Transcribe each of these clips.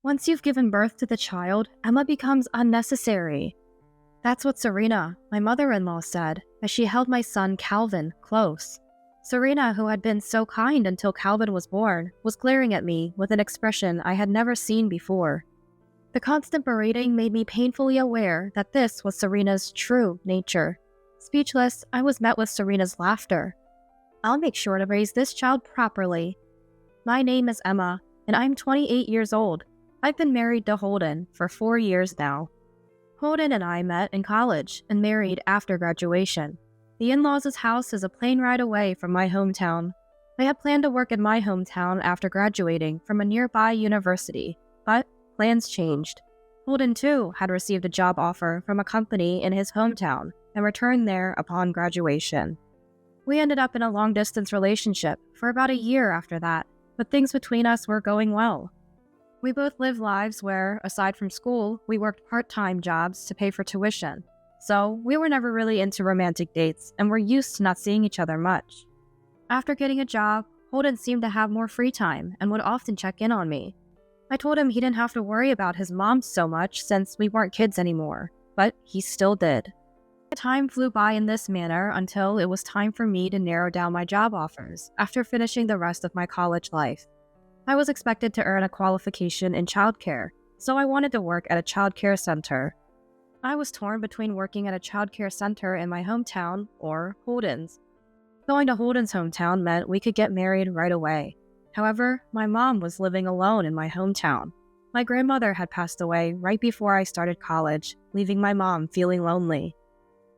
Once you've given birth to the child, Emma becomes unnecessary. That's what Serena, my mother-in-law, said as she held my son Calvin close. Serena, who had been so kind until Calvin was born, was glaring at me with an expression I had never seen before. The constant berating made me painfully aware that this was Serena's true nature. Speechless, I was met with Serena's laughter. "I'll make sure to raise this child properly. My name is Emma, and I'm 28 years old. I've been married to Holden for 4 years now." Holden and I met in college and married after graduation. The in-laws' house is a plane ride away from my hometown. I had planned to work in my hometown after graduating from a nearby university, but plans changed. Holden, too, had received a job offer from a company in his hometown and returned there upon graduation. We ended up in a long-distance relationship for about a year after that, but things between us were going well. We both lived lives where, aside from school, we worked part-time jobs to pay for tuition. So, we were never really into romantic dates and were used to not seeing each other much. After getting a job, Holden seemed to have more free time and would often check in on me. I told him he didn't have to worry about his mom so much since we weren't kids anymore, but he still did. Time flew by in this manner until it was time for me to narrow down my job offers after finishing the rest of my college life. I was expected to earn a qualification in childcare, so I wanted to work at a childcare center. I was torn between working at a childcare center in my hometown or Holden's. Going to Holden's hometown meant we could get married right away. However, my mom was living alone in my hometown. My grandmother had passed away right before I started college, leaving my mom feeling lonely.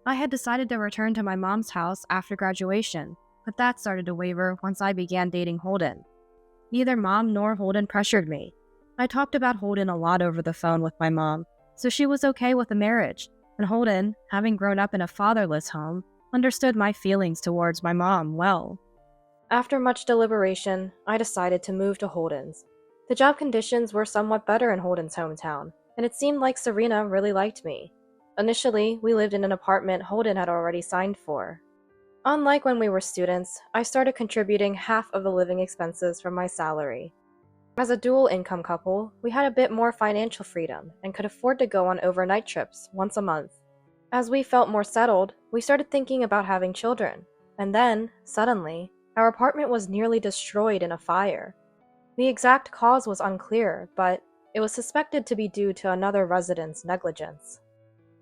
I had decided to return to my mom's house after graduation, but that started to waver once I began dating Holden. Neither Mom nor Holden pressured me. I talked about Holden a lot over the phone with my mom, so she was okay with the marriage, and Holden, having grown up in a fatherless home, understood my feelings towards my mom well. After much deliberation, I decided to move to Holden's. The job conditions were somewhat better in Holden's hometown, and it seemed like Serena really liked me. Initially, we lived in an apartment Holden had already signed for. Unlike when we were students, I started contributing half of the living expenses from my salary. As a dual income couple, we had a bit more financial freedom and could afford to go on overnight trips once a month. As we felt more settled, we started thinking about having children, and then, suddenly, our apartment was nearly destroyed in a fire. The exact cause was unclear, but it was suspected to be due to another resident's negligence.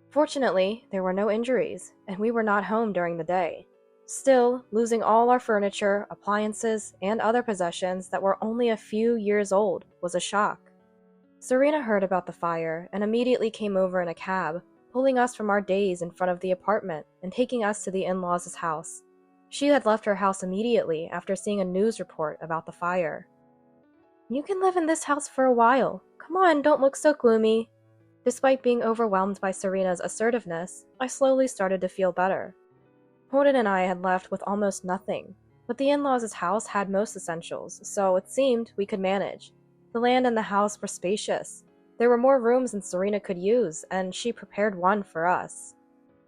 Fortunately, there were no injuries, and we were not home during the day. Still, losing all our furniture, appliances, and other possessions that were only a few years old was a shock. Serena heard about the fire and immediately came over in a cab, pulling us from our days in front of the apartment and taking us to the in-laws' house. She had left her house immediately after seeing a news report about the fire. "You can live in this house for a while. Come on, don't look so gloomy." Despite being overwhelmed by Serena's assertiveness, I slowly started to feel better. Holden and I had left with almost nothing, but the in-laws' house had most essentials, so it seemed we could manage. The land and the house were spacious. There were more rooms than Serena could use, and she prepared one for us.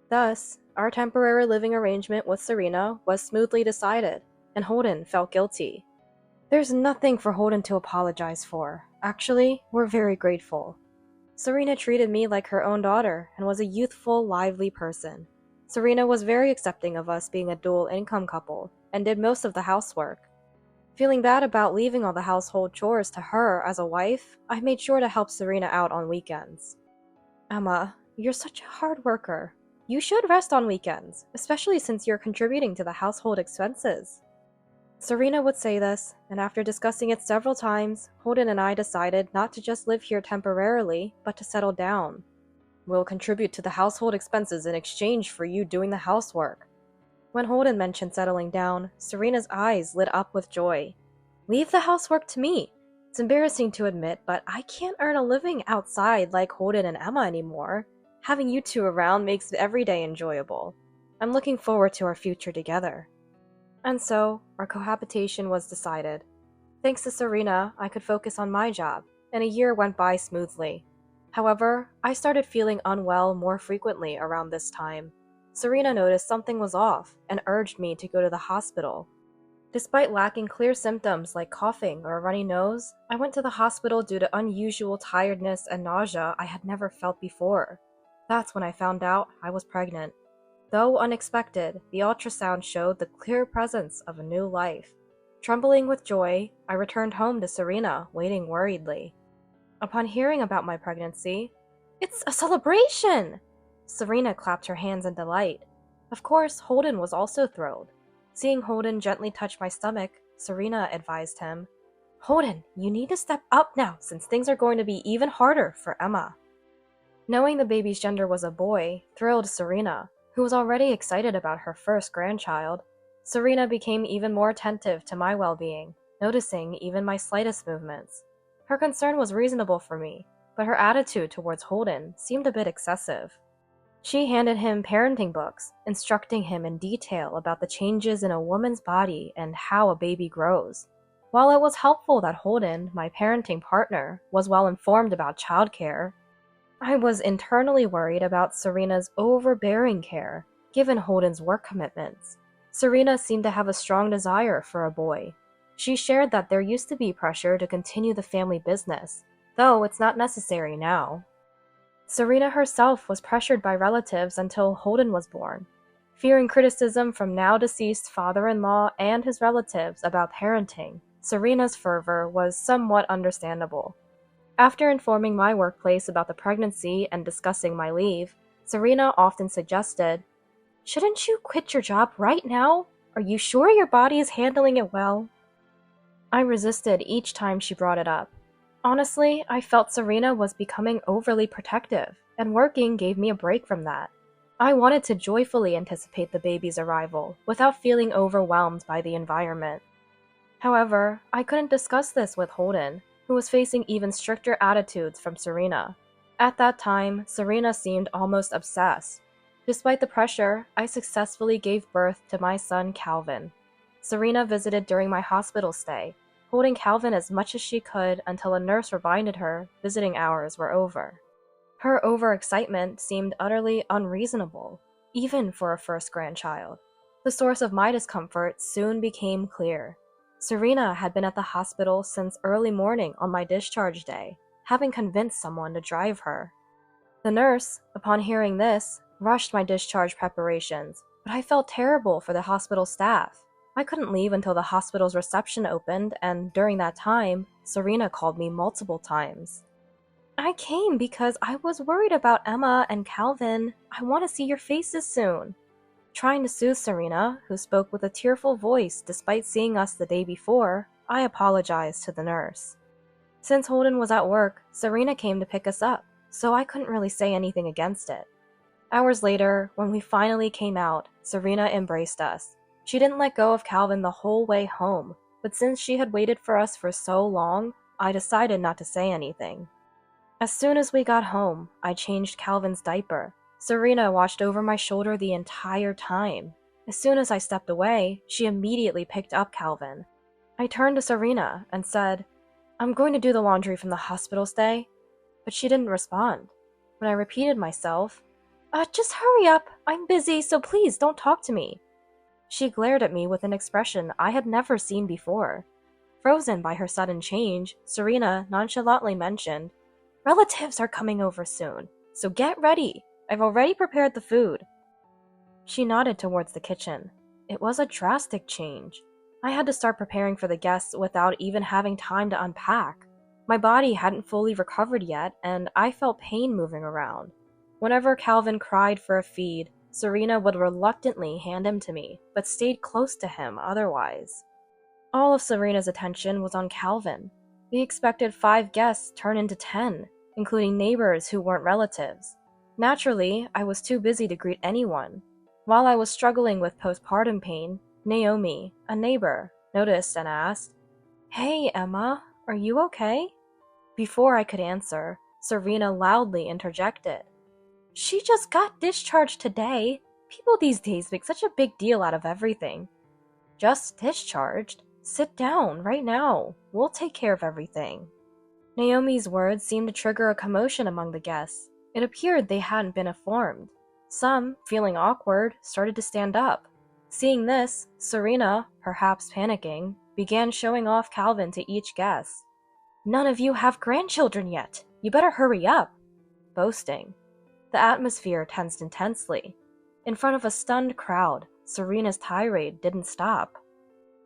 Thus, our temporary living arrangement with Serena was smoothly decided, and Holden felt guilty. There's nothing for Holden to apologize for. Actually, we're very grateful. Serena treated me like her own daughter and was a youthful, lively person. Serena was very accepting of us being a dual-income couple and did most of the housework. Feeling bad about leaving all the household chores to her as a wife, I made sure to help Serena out on weekends. "Emma, you're such a hard worker. You should rest on weekends, especially since you're contributing to the household expenses." Serena would say this, and after discussing it several times, Holden and I decided not to just live here temporarily, but to settle down. "We'll contribute to the household expenses in exchange for you doing the housework." When Holden mentioned settling down, Serena's eyes lit up with joy. "Leave the housework to me. It's embarrassing to admit, but I can't earn a living outside like Holden and Emma anymore. Having you two around makes every day enjoyable. I'm looking forward to our future together." And so, our cohabitation was decided. Thanks to Serena, I could focus on my job, and a year went by smoothly. However, I started feeling unwell more frequently around this time. Serena noticed something was off and urged me to go to the hospital. Despite lacking clear symptoms like coughing or a runny nose, I went to the hospital due to unusual tiredness and nausea I had never felt before. That's when I found out I was pregnant. Though unexpected, the ultrasound showed the clear presence of a new life. Trembling with joy, I returned home to Serena, waiting worriedly. Upon hearing about my pregnancy, "It's a celebration!" Serena clapped her hands in delight. Of course, Holden was also thrilled. Seeing Holden gently touch my stomach, Serena advised him, "Holden, you need to step up now since things are going to be even harder for Emma." Knowing the baby's gender was a boy thrilled Serena, who was already excited about her first grandchild. Serena became even more attentive to my well-being, noticing even my slightest movements. Her concern was reasonable for me, but her attitude towards Holden seemed a bit excessive. She handed him parenting books, instructing him in detail about the changes in a woman's body and how a baby grows. While it was helpful that Holden, my parenting partner, was well informed about childcare, I was internally worried about Serena's overbearing care, given Holden's work commitments. Serena seemed to have a strong desire for a boy. She shared that there used to be pressure to continue the family business, though it's not necessary now. Serena herself was pressured by relatives until Holden was born. Fearing criticism from now-deceased father-in-law and his relatives about parenting, Serena's fervor was somewhat understandable. After informing my workplace about the pregnancy and discussing my leave, Serena often suggested, "Shouldn't you quit your job right now? Are you sure your body is handling it well?" I resisted each time she brought it up. Honestly, I felt Serena was becoming overly protective, and working gave me a break from that. I wanted to joyfully anticipate the baby's arrival without feeling overwhelmed by the environment. However, I couldn't discuss this with Holden, who was facing even stricter attitudes from Serena. At that time, Serena seemed almost obsessed. Despite the pressure, I successfully gave birth to my son Calvin. Serena visited during my hospital stay, holding Calvin as much as she could until a nurse reminded her visiting hours were over. Her overexcitement seemed utterly unreasonable, even for a first grandchild. The source of my discomfort soon became clear. Serena had been at the hospital since early morning on my discharge day, having convinced someone to drive her. The nurse, upon hearing this, rushed my discharge preparations, but I felt terrible for the hospital staff. I couldn't leave until the hospital's reception opened, and during that time, Serena called me multiple times. "I came because I was worried about Emma and Calvin. I want to see your faces soon." Trying to soothe Serena, who spoke with a tearful voice despite seeing us the day before, I apologized to the nurse. Since Holden was at work, Serena came to pick us up, so I couldn't really say anything against it. Hours later, when we finally came out, Serena embraced us. She didn't let go of Calvin the whole way home, but since she had waited for us for so long, I decided not to say anything. As soon as we got home, I changed Calvin's diaper. Serena watched over my shoulder the entire time. As soon as I stepped away, she immediately picked up Calvin. I turned to Serena and said, "I'm going to do the laundry from the hospital stay," but she didn't respond. When I repeated myself, "Just hurry up, I'm busy, so please don't talk to me," she glared at me with an expression I had never seen before. Frozen by her sudden change, Serena nonchalantly mentioned, "Relatives are coming over soon, so get ready. I've already prepared the food." She nodded towards the kitchen. It was a drastic change. I had to start preparing for the guests without even having time to unpack. My body hadn't fully recovered yet, and I felt pain moving around. Whenever Calvin cried for a feed, Serena would reluctantly hand him to me, but stayed close to him otherwise. All of Serena's attention was on Calvin. The expected 5 guests turned into 10, including neighbors who weren't relatives. Naturally, I was too busy to greet anyone. While I was struggling with postpartum pain, Naomi, a neighbor, noticed and asked, "Hey, Emma, are you okay?" Before I could answer, Serena loudly interjected, "She just got discharged today. People these days make such a big deal out of everything." "Just discharged? Sit down right now. We'll take care of everything." Naomi's words seemed to trigger a commotion among the guests. It appeared they hadn't been informed. Some, feeling awkward, started to stand up. Seeing this, Serena, perhaps panicking, began showing off Calvin to each guest. "None of you have grandchildren yet. You better hurry up," boasting. The atmosphere tensed intensely. In front of a stunned crowd, Serena's tirade didn't stop.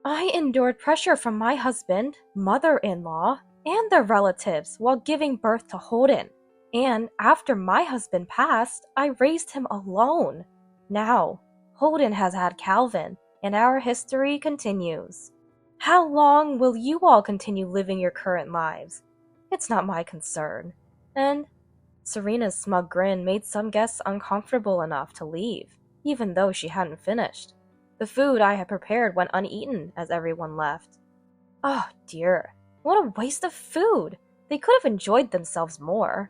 "I endured pressure from my husband, mother-in-law, and their relatives while giving birth to Holden. And after my husband passed, I raised him alone. Now, Holden has had Calvin, and our history continues. How long will you all continue living your current lives? It's not my concern." And Serena's smug grin made some guests uncomfortable enough to leave, even though she hadn't finished. The food I had prepared went uneaten as everyone left. Oh dear, what a waste of food! They could have enjoyed themselves more.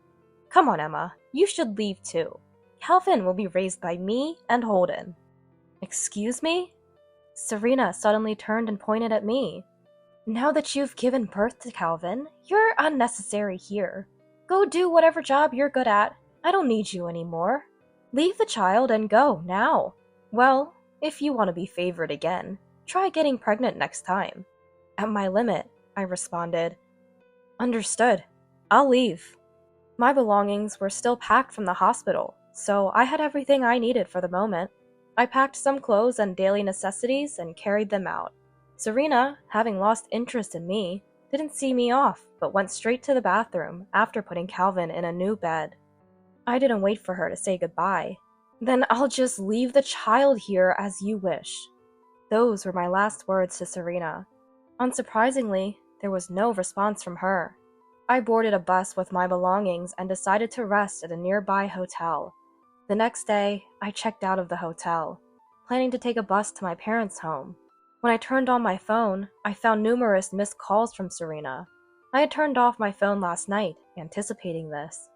Come on, Emma, you should leave too. Calvin will be raised by me and Holden. Excuse me? Serena suddenly turned and pointed at me. Now that you've given birth to Calvin, you're unnecessary here. Go do whatever job you're good at. I don't need you anymore. Leave the child and go, now. Well, if you want to be favored again, try getting pregnant next time. At my limit, I responded. Understood. I'll leave. My belongings were still packed from the hospital, so I had everything I needed for the moment. I packed some clothes and daily necessities and carried them out. Serena, having lost interest in me, didn't see me off, but went straight to the bathroom after putting Calvin in a new bed. I didn't wait for her to say goodbye. Then I'll just leave the child here as you wish. Those were my last words to Serena. Unsurprisingly, there was no response from her. I boarded a bus with my belongings and decided to rest at a nearby hotel. The next day, I checked out of the hotel, planning to take a bus to my parents' home. When I turned on my phone, I found numerous missed calls from Serena. I had turned off my phone last night, anticipating this.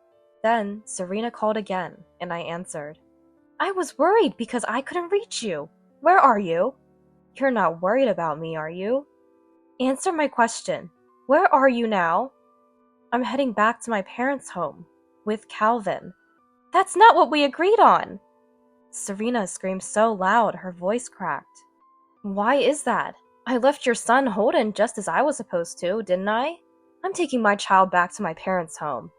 Then, Serena called again, and I answered. I was worried because I couldn't reach you. Where are you? You're not worried about me, are you? Answer my question. Where are you now? I'm heading back to my parents' home, with Calvin. That's not what we agreed on! Serena screamed so loud her voice cracked. Why is that? I left your son Holden just as I was supposed to, didn't I? I'm taking my child back to my parents' home.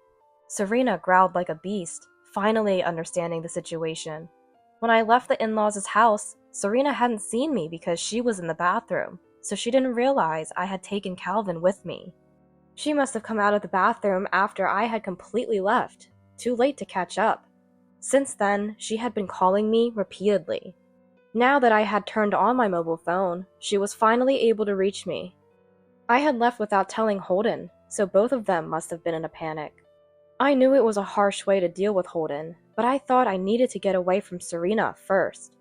Serena growled like a beast, finally understanding the situation. When I left the in-laws' house, Serena hadn't seen me because she was in the bathroom, so she didn't realize I had taken Calvin with me. She must have come out of the bathroom after I had completely left, too late to catch up. Since then, she had been calling me repeatedly. Now that I had turned on my mobile phone, she was finally able to reach me. I had left without telling Holden, so both of them must have been in a panic. I knew it was a harsh way to deal with Holden, but I thought I needed to get away from Serena first.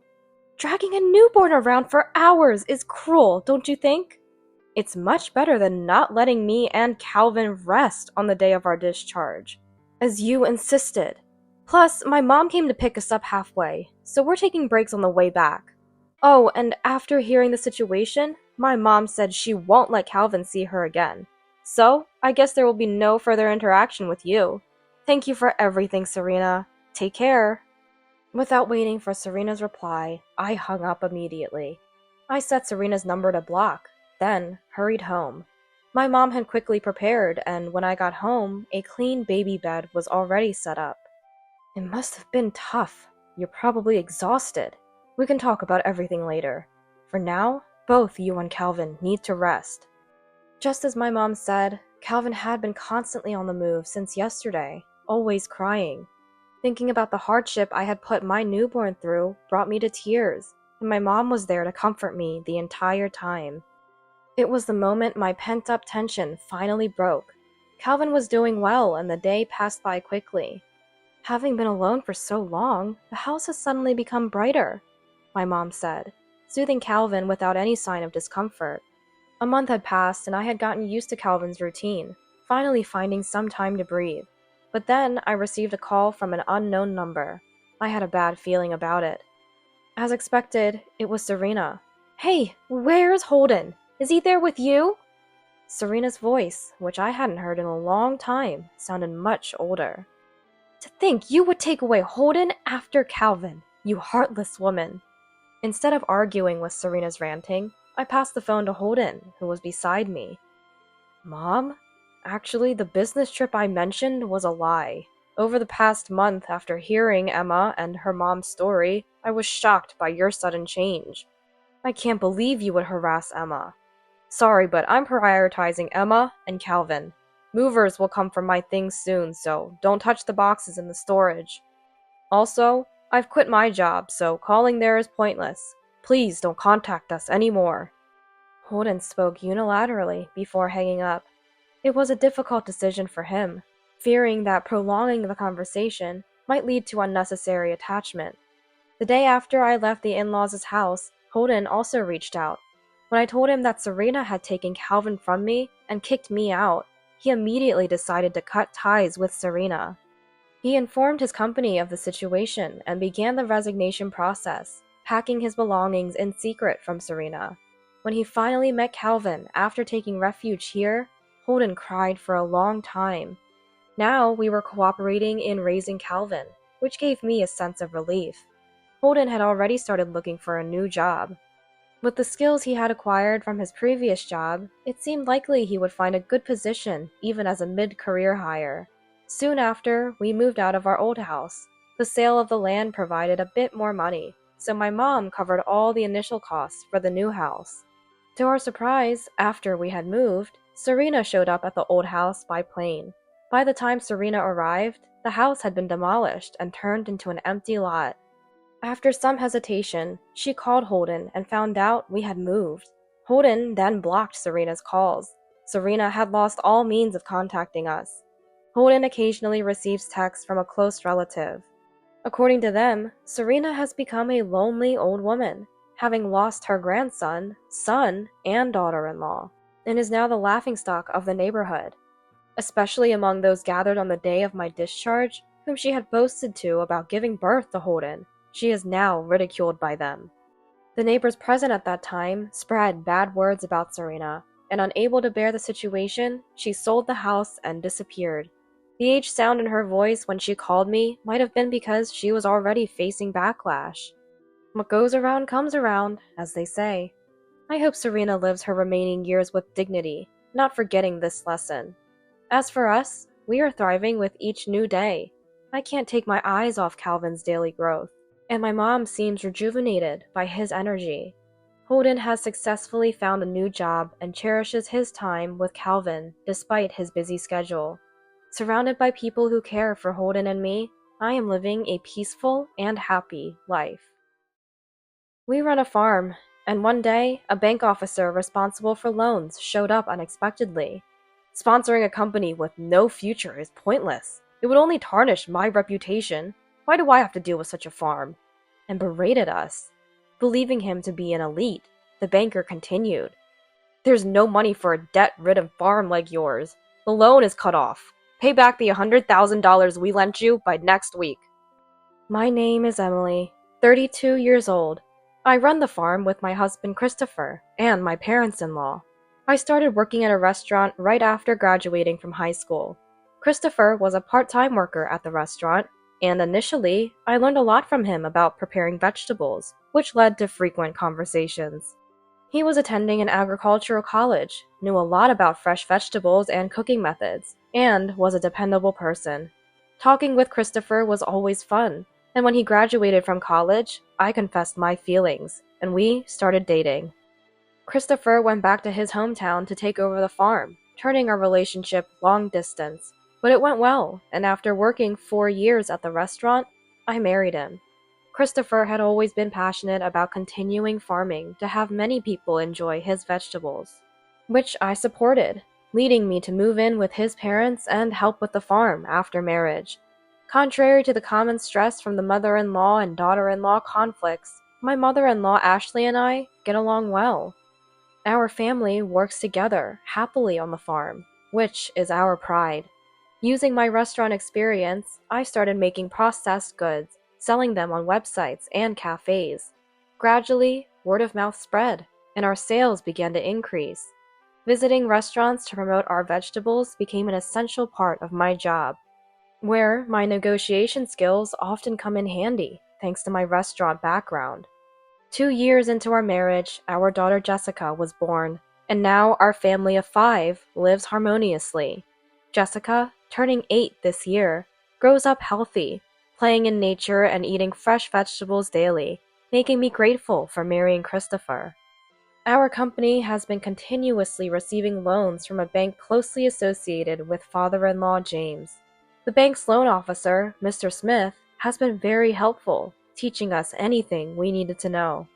Dragging a newborn around for hours is cruel, don't you think? It's much better than not letting me and Calvin rest on the day of our discharge, as you insisted. Plus, my mom came to pick us up halfway, so we're taking breaks on the way back. Oh, and after hearing the situation, my mom said she won't let Calvin see her again. So, I guess there will be no further interaction with you. Thank you for everything, Serena. Take care. Without waiting for Serena's reply, I hung up immediately. I set Serena's number to block, then hurried home. My mom had quickly prepared, and when I got home, a clean baby bed was already set up. It must have been tough. You're probably exhausted. We can talk about everything later. For now, both you and Calvin need to rest. Just as my mom said, Calvin had been constantly on the move since yesterday, always crying. Thinking about the hardship I had put my newborn through brought me to tears, and my mom was there to comfort me the entire time. It was the moment my pent-up tension finally broke. Calvin was doing well, and the day passed by quickly. Having been alone for so long, the house has suddenly become brighter, my mom said, soothing Calvin without any sign of discomfort. A month had passed, and I had gotten used to Calvin's routine, finally finding some time to breathe. But then I received a call from an unknown number. I had a bad feeling about it. As expected, it was Serena. Hey, where's Holden? Is he there with you? Serena's voice, which I hadn't heard in a long time, sounded much older. To think you would take away Holden after Calvin, you heartless woman. Instead of arguing with Serena's ranting, I passed the phone to Holden, who was beside me. Mom? Actually, the business trip I mentioned was a lie. Over the past month, after hearing Emma and her mom's story, I was shocked by your sudden change. I can't believe you would harass Emma. Sorry, but I'm prioritizing Emma and Calvin. Movers will come for my things soon, so don't touch the boxes in the storage. Also, I've quit my job, so calling there is pointless. Please don't contact us anymore. Holden spoke unilaterally before hanging up. It was a difficult decision for him, fearing that prolonging the conversation might lead to unnecessary attachment. The day after I left the in-laws' house, Holden also reached out. When I told him that Serena had taken Calvin from me and kicked me out, he immediately decided to cut ties with Serena. He informed his company of the situation and began the resignation process, packing his belongings in secret from Serena. When he finally met Calvin after taking refuge here, Holden cried for a long time. Now we were cooperating in raising Calvin, which gave me a sense of relief. Holden had already started looking for a new job. With the skills he had acquired from his previous job, it seemed likely he would find a good position even as a mid-career hire. Soon after, we moved out of our old house. The sale of the land provided a bit more money, so my mom covered all the initial costs for the new house. To our surprise, after we had moved, Serena showed up at the old house by plane. By the time Serena arrived, the house had been demolished and turned into an empty lot. After some hesitation, she called Holden and found out we had moved. Holden then blocked Serena's calls. Serena had lost all means of contacting us. Holden occasionally receives texts from a close relative. According to them, Serena has become a lonely old woman, having lost her grandson, son, and daughter-in-law, and is now the laughingstock of the neighborhood, especially among those gathered on the day of my discharge, whom she had boasted to about giving birth to Holden. She is now ridiculed by them. The neighbors present at that time spread bad words about Serena, and unable to bear the situation, she sold the house and disappeared. The aged sound in her voice when she called me might have been because she was already facing backlash. What goes around comes around, as they say. I hope Serena lives her remaining years with dignity, not forgetting this lesson. As for us, we are thriving with each new day. I can't take my eyes off Calvin's daily growth, and my mom seems rejuvenated by his energy. Holden has successfully found a new job and cherishes his time with Calvin despite his busy schedule. Surrounded by people who care for Holden and me, I am living a peaceful and happy life. We run a farm, and one day, a bank officer responsible for loans showed up unexpectedly. Sponsoring a company with no future is pointless. It would only tarnish my reputation. Why do I have to deal with such a farm? And berated us. Believing him to be an elite, the banker continued. There's no money for a debt-ridden farm like yours. The loan is cut off. Pay back the $100,000 we lent you by next week. My name is Emily, 32 years old. I run the farm with my husband Christopher and my parents-in-law. I started working at a restaurant right after graduating from high school. Christopher was a part-time worker at the restaurant, and initially, I learned a lot from him about preparing vegetables, which led to frequent conversations. He was attending an agricultural college, knew a lot about fresh vegetables and cooking methods, and was a dependable person. Talking with Christopher was always fun, and when he graduated from college, I confessed my feelings, and we started dating. Christopher went back to his hometown to take over the farm, turning our relationship long distance. But it went well, and after working 4 years at the restaurant, I married him. Christopher had always been passionate about continuing farming to have many people enjoy his vegetables, which I supported, leading me to move in with his parents and help with the farm after marriage. Contrary to the common stress from the mother-in-law and daughter-in-law conflicts, my mother-in-law Ashley and I get along well. Our family works together happily on the farm, which is our pride. Using my restaurant experience, I started making processed goods, selling them on websites and cafes. Gradually, word of mouth spread, and our sales began to increase. Visiting restaurants to promote our vegetables became an essential part of my job, where my negotiation skills often come in handy, thanks to my restaurant background. 2 years into our marriage, our daughter Jessica was born, and now our family of 5 lives harmoniously. Jessica, turning 8 this year, grows up healthy, playing in nature and eating fresh vegetables daily, making me grateful for marrying Christopher. Our company has been continuously receiving loans from a bank closely associated with father-in-law James. The bank's loan officer, Mr. Smith, has been very helpful, teaching us anything we needed to know.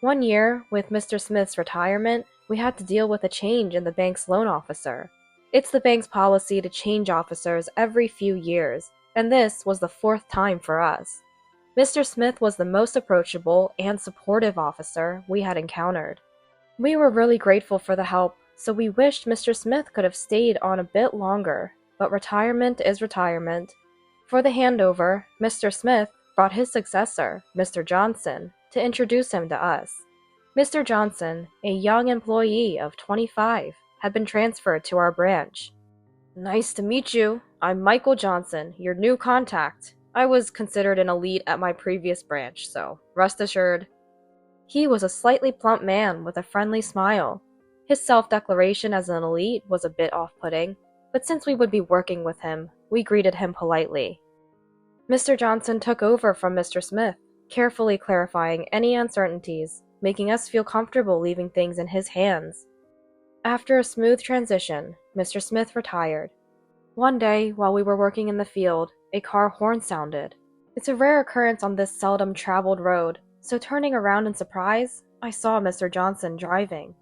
One year, with Mr. Smith's retirement, we had to deal with a change in the bank's loan officer. It's the bank's policy to change officers every few years, and this was the 4th time for us. Mr. Smith was the most approachable and supportive officer we had encountered. We were really grateful for the help, so we wished Mr. Smith could have stayed on a bit longer, but retirement is retirement. For the handover, Mr. Smith brought his successor, Mr. Johnson, to introduce him to us. Mr. Johnson, a young employee of 25, had been transferred to our branch. "Nice to meet you. I'm Michael Johnson, your new contact. I was considered an elite at my previous branch, so rest assured." He was a slightly plump man with a friendly smile. His self-declaration as an elite was a bit off-putting, but since we would be working with him, we greeted him politely. Mr. Johnson took over from Mr. Smith, carefully clarifying any uncertainties, making us feel comfortable leaving things in his hands. After a smooth transition, Mr. Smith retired. One day, while we were working in the field, a car horn sounded. It's a rare occurrence on this seldom-traveled road, so turning around in surprise, I saw Mr. Johnson driving.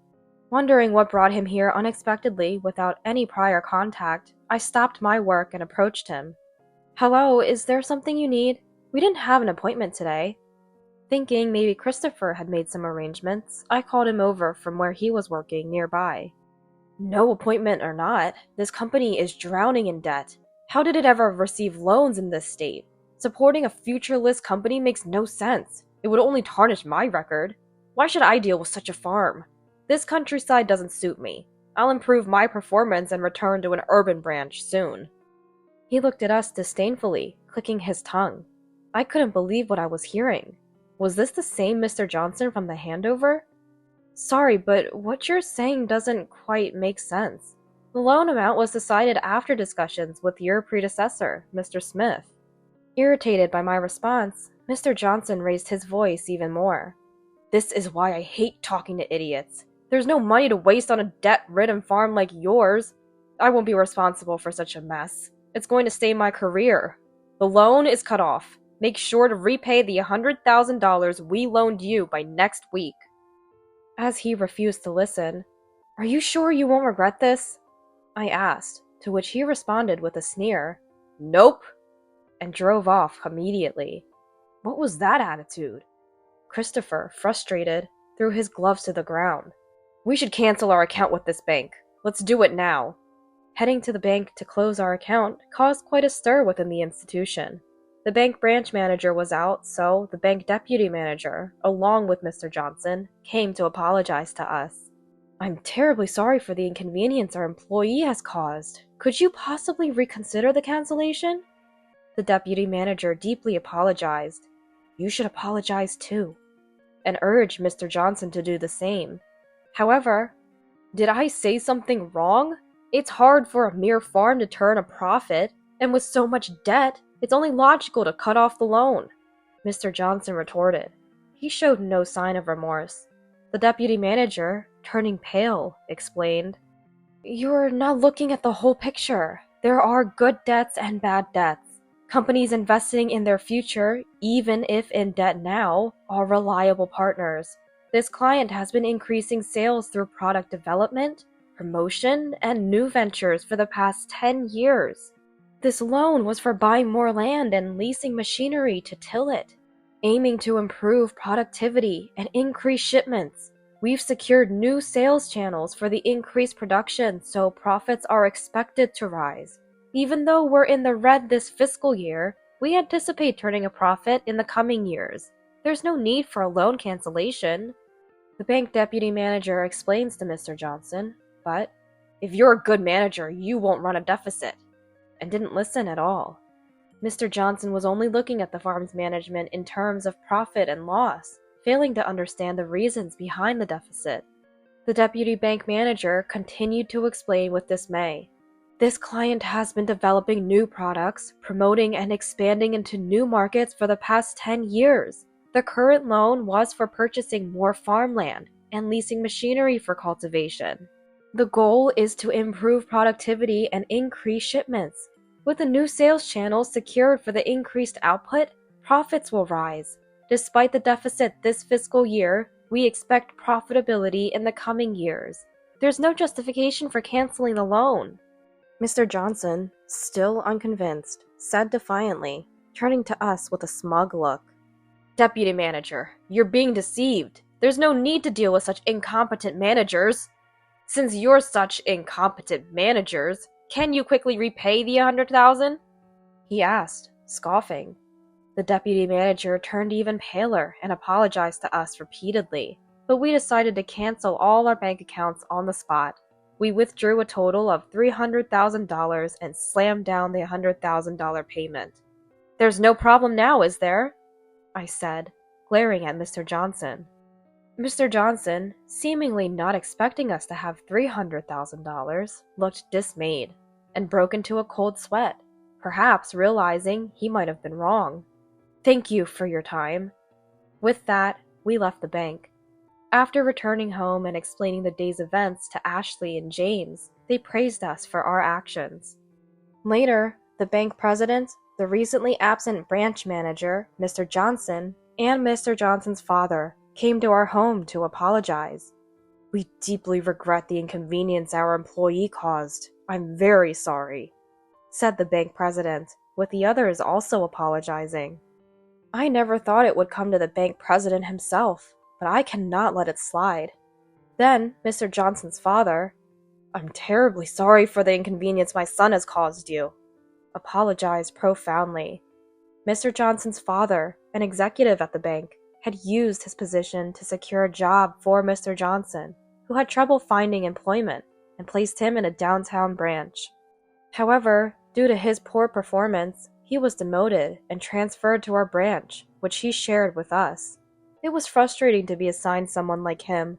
Wondering what brought him here unexpectedly without any prior contact, I stopped my work and approached him. "Hello, is there something you need? We didn't have an appointment today." Thinking maybe Christopher had made some arrangements, I called him over from where he was working nearby. "No appointment or not, this company is drowning in debt. How did it ever receive loans in this state? Supporting a futureless company makes no sense. It would only tarnish my record. Why should I deal with such a farm? This countryside doesn't suit me. I'll improve my performance and return to an urban branch soon." He looked at us disdainfully, clicking his tongue. I couldn't believe what I was hearing. Was this the same Mr. Johnson from the handover? "Sorry, but what you're saying doesn't quite make sense. The loan amount was decided after discussions with your predecessor, Mr. Smith." Irritated by my response, Mr. Johnson raised his voice even more. "This is why I hate talking to idiots. There's no money to waste on a debt-ridden farm like yours. I won't be responsible for such a mess. It's going to save my career. The loan is cut off. Make sure to repay the $100,000 we loaned you by next week." As he refused to listen, "Are you sure you won't regret this?" I asked, to which he responded with a sneer, "Nope," and drove off immediately. What was that attitude? Christopher, frustrated, threw his gloves to the ground. "We should cancel our account with this bank. Let's do it now." Heading to the bank to close our account caused quite a stir within the institution. The bank branch manager was out, so the bank deputy manager, along with Mr. Johnson, came to apologize to us. "I'm terribly sorry for the inconvenience our employee has caused. Could you possibly reconsider the cancellation?" The deputy manager deeply apologized. "You should apologize too," and urged Mr. Johnson to do the same. However, did I say something wrong? It's hard for a mere farm to turn a profit, and with so much debt, it's only logical to cut off the loan, Mr. Johnson retorted. He showed no sign of remorse. The deputy manager, turning pale, explained, "You're not looking at the whole picture. There are good debts and bad debts. Companies investing in their future, even if in debt now, are reliable partners. This client has been increasing sales through product development, promotion, and new ventures for the past 10 years. This loan was for buying more land and leasing machinery to till it, aiming to improve productivity and increase shipments. We've secured new sales channels for the increased production, so profits are expected to rise. Even though we're in the red this fiscal year, we anticipate turning a profit in the coming years. There's no need for a loan cancellation." The bank deputy manager explains to Mr. Johnson, but "If you're a good manager, you won't run a deficit," and didn't listen at all. Mr. Johnson was only looking at the farm's management in terms of profit and loss, failing to understand the reasons behind the deficit. The deputy bank manager continued to explain with dismay. This client has been developing new products, promoting and expanding into new markets for the past 10 years. The current loan was for purchasing more farmland and leasing machinery for cultivation. The goal is to improve productivity and increase shipments. With the new sales channels secured for the increased output, profits will rise. Despite the deficit this fiscal year, we expect profitability in the coming years. There's no justification for canceling the loan. Mr. Johnson, still unconvinced, said defiantly, turning to us with a smug look. Deputy manager, you're being deceived. There's no need to deal with such incompetent managers. Since you're such incompetent managers, can you quickly repay the 100,000? He asked, scoffing. The deputy manager turned even paler and apologized to us repeatedly, but we decided to cancel all our bank accounts on the spot. We withdrew a total of $300,000 and slammed down the $100,000 payment. There's no problem now, is there? I said, glaring at Mr. Johnson. Mr. Johnson, seemingly not expecting us to have $300,000, looked dismayed and broke into a cold sweat, perhaps realizing he might have been wrong. Thank you for your time. With that, we left the bank. After returning home and explaining the day's events to Ashley and James, they praised us for our actions. Later, the bank president, the recently absent branch manager, Mr. Johnson, and Mr. Johnson's father came to our home to apologize. We deeply regret the inconvenience our employee caused. I'm very sorry, said the bank president, with the others also apologizing. I never thought it would come to the bank president himself, but I cannot let it slide. Then, Mr. Johnson's father, I'm terribly sorry for the inconvenience my son has caused you, apologized profoundly. Mr. Johnson's father, an executive at the bank, had used his position to secure a job for Mr. Johnson, who had trouble finding employment, and placed him in a downtown branch. However, due to his poor performance, he was demoted and transferred to our branch, which he shared with us. It was frustrating to be assigned someone like him,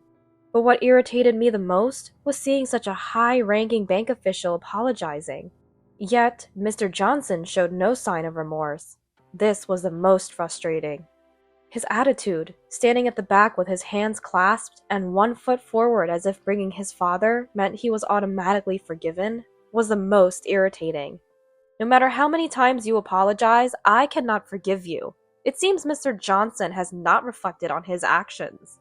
but what irritated me the most was seeing such a high-ranking bank official apologizing. Yet, Mr. Johnson showed no sign of remorse. This was the most frustrating. His attitude, standing at the back with his hands clasped and one foot forward as if bringing his father meant he was automatically forgiven, was the most irritating. No matter how many times you apologize, I cannot forgive you. It seems Mr. Johnson has not reflected on his actions.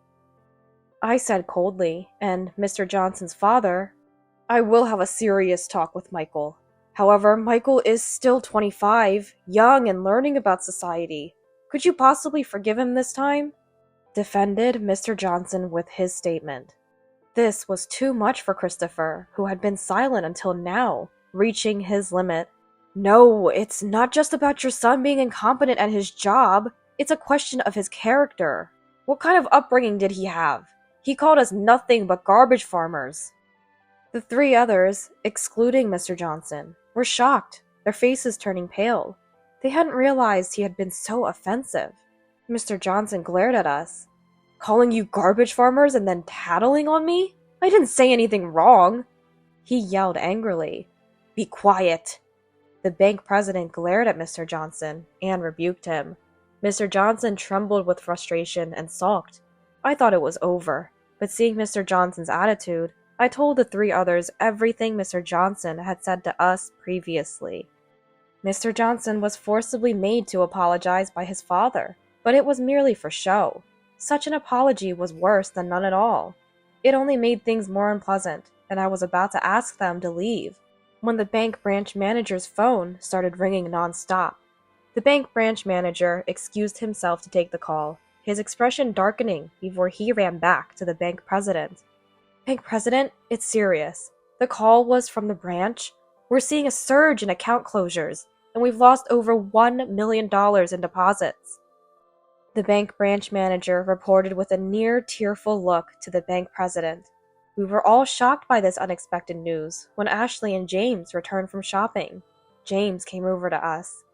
I said coldly, and Mr. Johnson's father, I will have a serious talk with Michael. However, Michael is still 25, young and learning about society. Could you possibly forgive him this time? Defended Mr. Johnson with his statement. This was too much for Christopher, who had been silent until now, reaching his limit. No, it's not just about your son being incompetent at his job. It's a question of his character. What kind of upbringing did he have? He called us nothing but garbage farmers. The three others, excluding Mr. Johnson, were shocked, their faces turning pale. They hadn't realized he had been so offensive. Mr. Johnson glared at us. Calling you garbage farmers and then tattling on me? I didn't say anything wrong. He yelled angrily. Be quiet. The bank president glared at Mr. Johnson and rebuked him. Mr. Johnson trembled with frustration and sulked. I thought it was over, but seeing Mr. Johnson's attitude, I told the three others everything Mr. Johnson had said to us previously. Mr. Johnson was forcibly made to apologize by his father, but it was merely for show. Such an apology was worse than none at all. It only made things more unpleasant, and I was about to ask them to leave when the bank branch manager's phone started ringing non-stop. The bank branch manager excused himself to take the call, his expression darkening before he ran back to the bank president. Bank president, it's serious. The call was from the branch. We're seeing a surge in account closures, and we've lost over $1 million in deposits. The bank branch manager reported with a near-tearful look to the bank president. We were all shocked by this unexpected news when Ashley and James returned from shopping. James came over to us.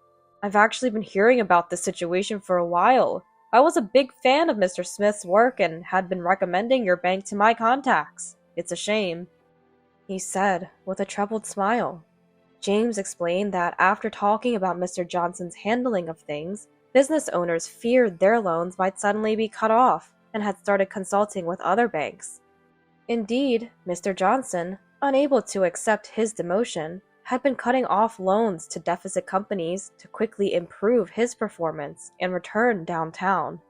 I've actually been hearing about this situation for a while. I was a big fan of Mr. Smith's work and had been recommending your bank to my contacts. It's a shame," he said with a troubled smile. James explained that after talking about Mr. Johnson's handling of things, business owners feared their loans might suddenly be cut off and had started consulting with other banks. Indeed, Mr. Johnson, unable to accept his demotion, had been cutting off loans to deficit companies to quickly improve his performance and return downtown.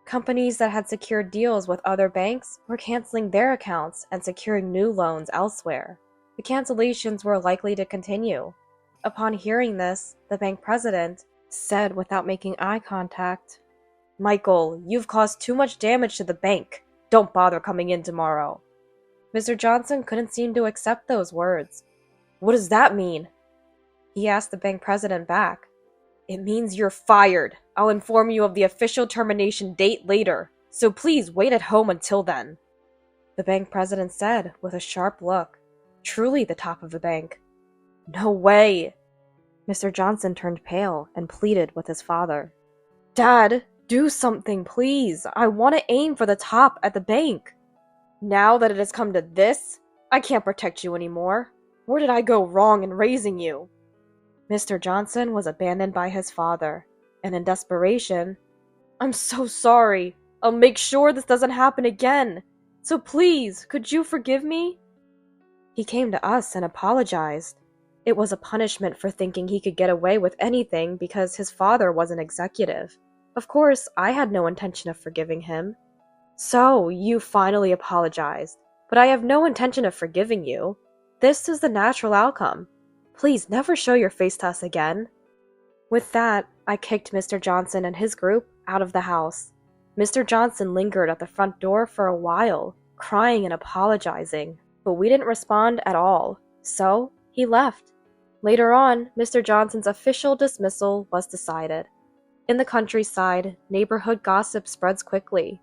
Companies that had secured deals with other banks were canceling their accounts and securing new loans elsewhere. The cancellations were likely to continue. Upon hearing this, the bank president said without making eye contact, "Michael, you've caused too much damage to the bank. Don't bother coming in tomorrow." Mr. Johnson couldn't seem to accept those words. "What does that mean?" he asked the bank president back. "It means you're fired. I'll inform you of the official termination date later, so please wait at home until then," the bank president said with a sharp look. Truly the top of the bank. "No way!" Mr. Johnson turned pale and pleaded with his father. "Dad, do something, please. I want to aim for the top at the bank. Now that it has come to this, I can't protect you anymore. Where did I go wrong in raising you?" Mr. Johnson was abandoned by his father, and in desperation, "I'm so sorry. I'll make sure this doesn't happen again. So please, could you forgive me?" He came to us and apologized. It was a punishment for thinking he could get away with anything because his father was an executive. Of course, I had no intention of forgiving him. "So, you finally apologized, but I have no intention of forgiving you. This is the natural outcome. Please never show your face to us again." With that, I kicked Mr. Johnson and his group out of the house. Mr. Johnson lingered at the front door for a while, crying and apologizing, but we didn't respond at all, so he left. Later on, Mr. Johnson's official dismissal was decided. In the countryside, neighborhood gossip spreads quickly.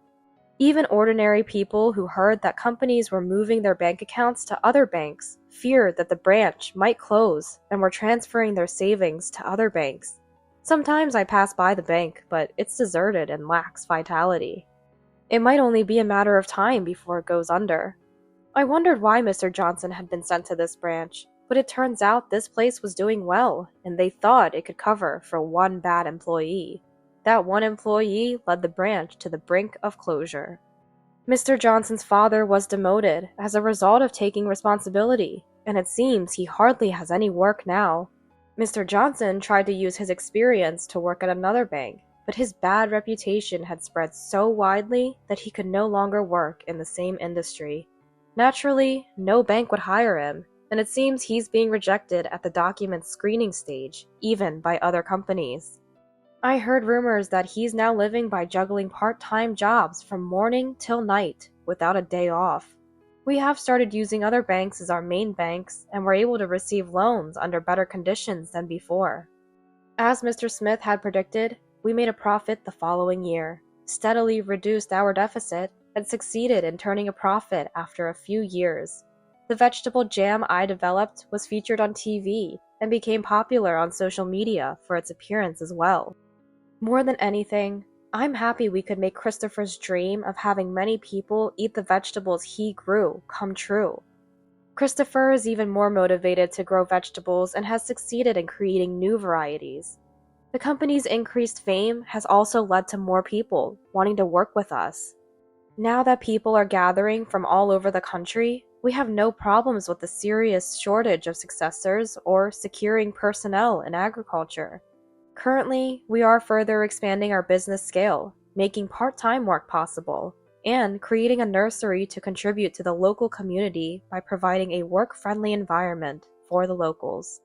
Even ordinary people who heard that companies were moving their bank accounts to other banks feared that the branch might close and were transferring their savings to other banks. Sometimes I pass by the bank, but it's deserted and lacks vitality. It might only be a matter of time before it goes under. I wondered why Mr. Johnson had been sent to this branch, but it turns out this place was doing well, and they thought it could cover for one bad employee. That one employee led the branch to the brink of closure. Mr. Johnson's father was demoted as a result of taking responsibility, and it seems he hardly has any work now. Mr. Johnson tried to use his experience to work at another bank, but his bad reputation had spread so widely that he could no longer work in the same industry. Naturally, no bank would hire him, and it seems he's being rejected at the document screening stage, even by other companies. I heard rumors that he's now living by juggling part-time jobs from morning till night without a day off. We have started using other banks as our main banks and were able to receive loans under better conditions than before. As Mr. Smith had predicted, we made a profit the following year, steadily reduced our deficit, and succeeded in turning a profit after a few years. The vegetable jam I developed was featured on TV and became popular on social media for its appearance as well. More than anything, I'm happy we could make Christopher's dream of having many people eat the vegetables he grew come true. Christopher is even more motivated to grow vegetables and has succeeded in creating new varieties. The company's increased fame has also led to more people wanting to work with us. Now that people are gathering from all over the country, we have no problems with the serious shortage of successors or securing personnel in agriculture. Currently, we are further expanding our business scale, making part-time work possible, and creating a nursery to contribute to the local community by providing a work-friendly environment for the locals.